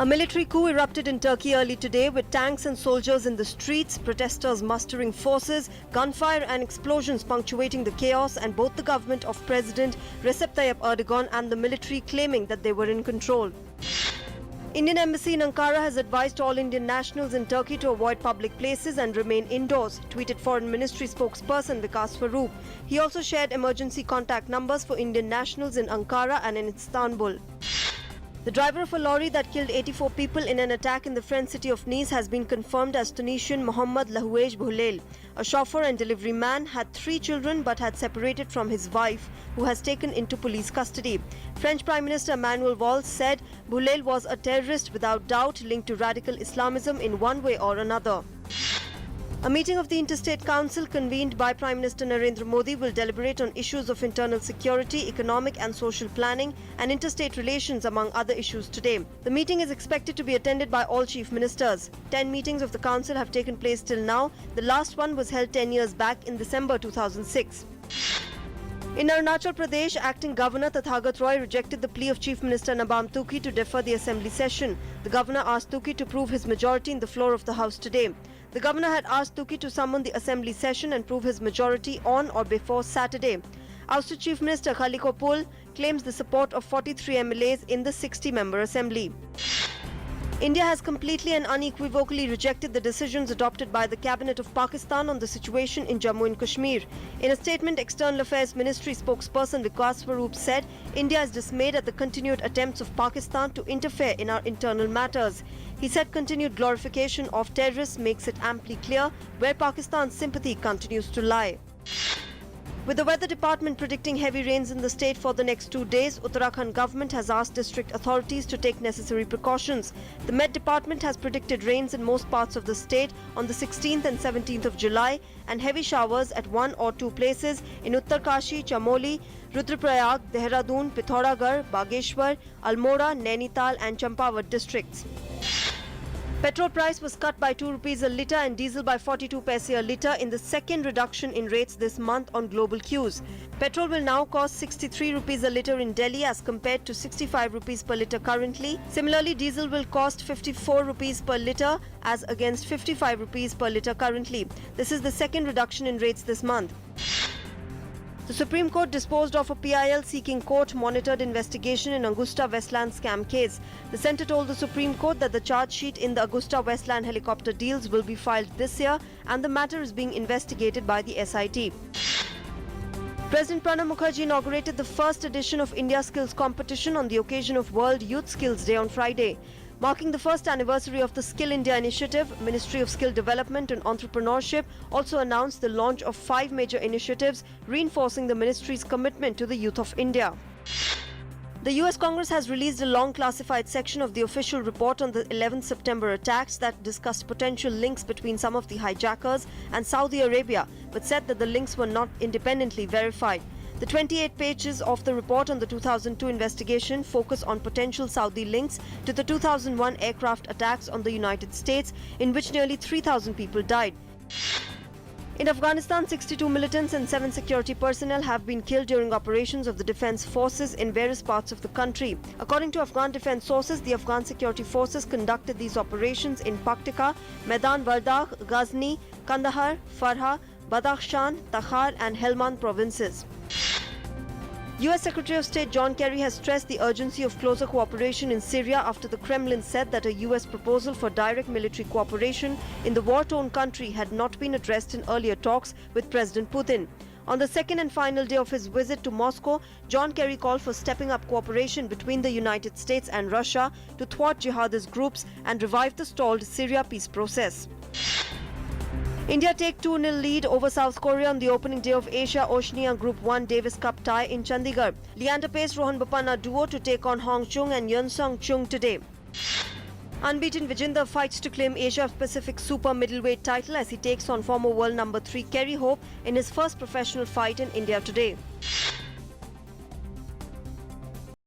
A military coup erupted in Turkey early today with tanks and soldiers in the streets, protesters mustering forces, gunfire and explosions punctuating the chaos, and both the government of President Recep Tayyip Erdogan and the military claiming that they were in control. Indian Embassy in Ankara has advised all Indian nationals in Turkey to avoid public places and remain indoors, tweeted Foreign Ministry spokesperson Vikas Swaroop. He also shared emergency contact numbers for Indian nationals in Ankara and in Istanbul. The driver of a lorry that killed 84 people in an attack in the French city of Nice has been confirmed as Tunisian Mohamed Lahouej Boulel. A chauffeur and delivery man had 3 children but had separated from his wife, who has taken into police custody. French Prime Minister Emmanuel Valls said Boulel was a terrorist without doubt linked to radical Islamism in one way or another. A meeting of the Interstate Council convened by Prime Minister Narendra Modi will deliberate on issues of internal security, economic and social planning and interstate relations among other issues today. The meeting is expected to be attended by all chief ministers. 10 meetings of the council have taken place till now. The last one was held 10 years back in December 2006. In Arunachal Pradesh, acting governor Tathagat Roy rejected the plea of Chief Minister Nabam Tuki to defer the assembly session. The governor asked Tuki to prove his majority in the floor of the house today. The governor had asked Tuki to summon the assembly session and prove his majority on or before Saturday. Ousted Chief Minister Khaliko Pul claims the support of 43 MLAs in the 60-member assembly. India has completely and unequivocally rejected the decisions adopted by the Cabinet of Pakistan on the situation in Jammu and Kashmir. In a statement, External Affairs Ministry spokesperson Vikas Swaroop said India is dismayed at the continued attempts of Pakistan to interfere in our internal matters. He said continued glorification of terrorists makes it amply clear where Pakistan's sympathy continues to lie. With the weather department predicting heavy rains in the state for the next 2 days, Uttarakhand government has asked district authorities to take necessary precautions. The Met department has predicted rains in most parts of the state on the 16th and 17th of July and heavy showers at 1 or 2 places in Uttarkashi, Chamoli, Rudraprayag, Dehradun, Pithoragarh, Bageshwar, Almora, Nainital and Champawat districts. Petrol price was cut by 2 rupees a litre and diesel by 42 paise a litre in the second reduction in rates this month on global cues. Petrol will now cost 63 rupees a litre in Delhi as compared to 65 rupees per litre currently. Similarly, diesel will cost 54 rupees per litre as against 55 rupees per litre currently. This is the second reduction in rates this month. The Supreme Court disposed of a PIL seeking court-monitored investigation in Augusta Westland scam case. The centre told the Supreme Court that the charge sheet in the Augusta Westland helicopter deals will be filed this year and the matter is being investigated by the SIT. President Pranab Mukherjee inaugurated the first edition of India Skills Competition on the occasion of World Youth Skills Day on Friday. Marking the first anniversary of the Skill India initiative, Ministry of Skill Development and Entrepreneurship also announced the launch of 5 major initiatives, reinforcing the ministry's commitment to the youth of India. The US Congress has released a long classified section of the official report on the 11th September attacks that discussed potential links between some of the hijackers and Saudi Arabia, but said that the links were not independently verified. The 28 pages of the report on the 2002 investigation focus on potential Saudi links to the 2001 aircraft attacks on the United States, in which nearly 3,000 people died. In Afghanistan, 62 militants and 7 security personnel have been killed during operations of the defense forces in various parts of the country. According to Afghan defense sources, the Afghan security forces conducted these operations in Paktika, Medan Vardagh, Ghazni, Kandahar, Farha, Badakhshan, Takhar and Helmand provinces. US Secretary of State John Kerry has stressed the urgency of closer cooperation in Syria after the Kremlin said that a US proposal for direct military cooperation in the war-torn country had not been addressed in earlier talks with President Putin. On the second and final day of his visit to Moscow, John Kerry called for stepping up cooperation between the United States and Russia to thwart jihadist groups and revive the stalled Syria peace process. India take 2-0 lead over South Korea on the opening day of Asia Oceania Group 1 Davis Cup tie in Chandigarh. Leander Pace Rohan Bopanna duo to take on Hong Chung and Yun Song Chung today. Unbeaten Vijender fights to claim Asia Pacific Super Middleweight title as he takes on former world number 3 Kerry Hope in his first professional fight in India today.